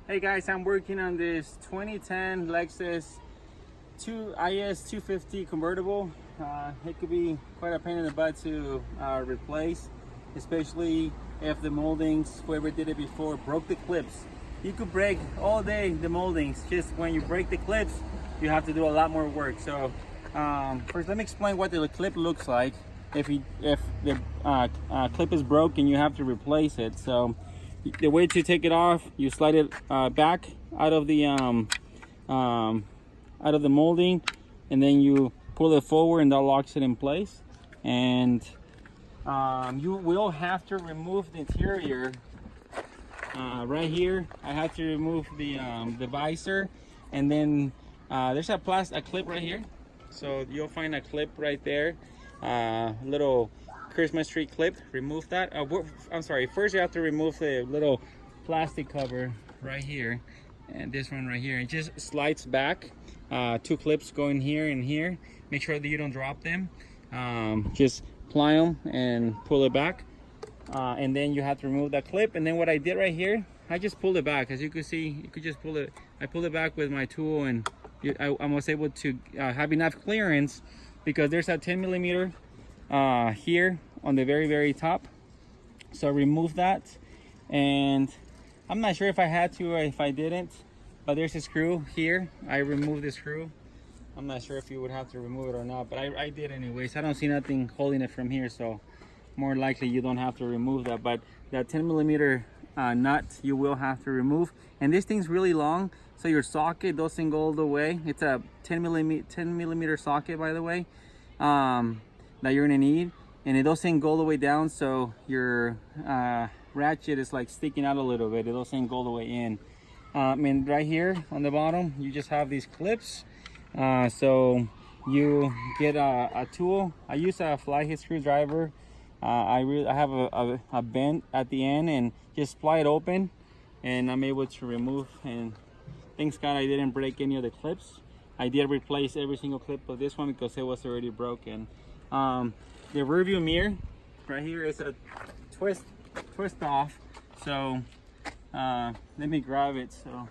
Hey guys, I'm working on this 2010 Lexus IS250 Convertible. It could be quite a pain in the butt to replace, especially if the moldings, whoever did it before, broke the clips. You could break all day the moldings, just when you break the clips, you have to do a lot more work. So first let me explain what the clip looks like if the clip is broken, you have to replace it. So the way to take it off, you slide it back out of the molding, and then you pull it forward, and that locks it in place. And you will have to remove the interior right here. I have to remove the visor, and then there's a clip right here. So you'll find a clip right there, little Christmas tree clip. Remove that. I'm sorry, first you have to remove the little plastic cover right here, and this one right here. It just slides back. Two clips go in here and here. Make sure that you don't drop them. Just ply them and pull it back, and then you have to remove that clip. And then what I did right here, I just pulled it back. As you can see, you could just pull it. I pulled it back with my tool, and I was able to have enough clearance, because there's a 10 millimeter here on the very top. So remove that, and I'm not sure if I had to or if I didn't, but there's a screw here. I removed the screw. I'm not sure if you would have to remove it or not, but I did anyways. I don't see nothing holding it from here, so more likely you don't have to remove that. But that 10 millimeter nut you will have to remove. And this thing's really long, so your socket doesn't go all the way. It's a 10 millimeter socket, by the way, that you're gonna need, and it doesn't go all the way down, so your ratchet is like sticking out a little bit. It doesn't go all the way in. And right here on the bottom, you just have these clips. So you get a tool. I use a flathead screwdriver. I have a bend at the end, and just pry it open, and I'm able to remove. And thanks God I didn't break any of the clips. I did replace every single clip of this one because it was already broken. The rear view mirror right here is a twist off. So let me grab it. So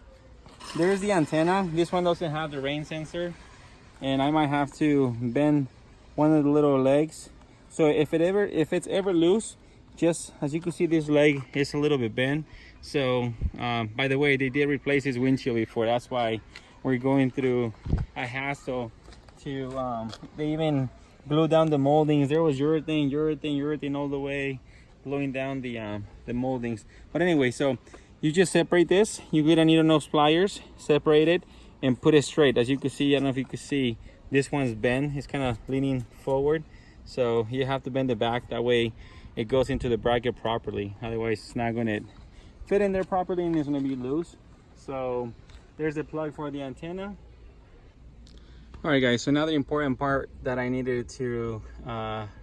there's the antenna. This one doesn't have the rain sensor, and I might have to bend one of the little legs. So if it's ever loose, just as you can see, this leg is a little bit bent. So by the way, they did replace this windshield before. That's why we're going through a hassle to they even glue down the moldings. There was urethane all the way, gluing down the moldings. But anyway, so you just separate this. You get a needle nose pliers, separate it, and put it straight. As you can see, I don't know if you can see, this one's bent. It's kind of leaning forward, so you have to bend it back. That way it goes into the bracket properly. Otherwise it's not going to fit in there properly, and it's going to be loose. So there's the plug for the antenna. All right guys, so now the important part that I needed to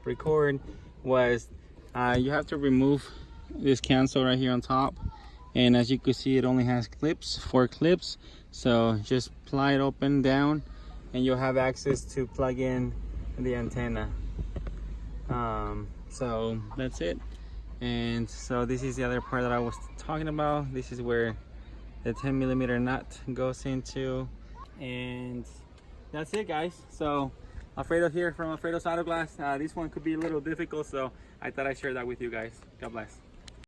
record was you have to remove this cancel right here on top. And as you can see, it only has clips, 4 clips. So just pry it open down, and you'll have access to plug in the antenna. So that's it. And so this is the other part that I was talking about. This is where the 10 millimeter nut goes into, and that's it guys. So Alfredo here from Alfredo's Auto Glass. This one could be a little difficult, so I thought I'd share that with you guys. God bless.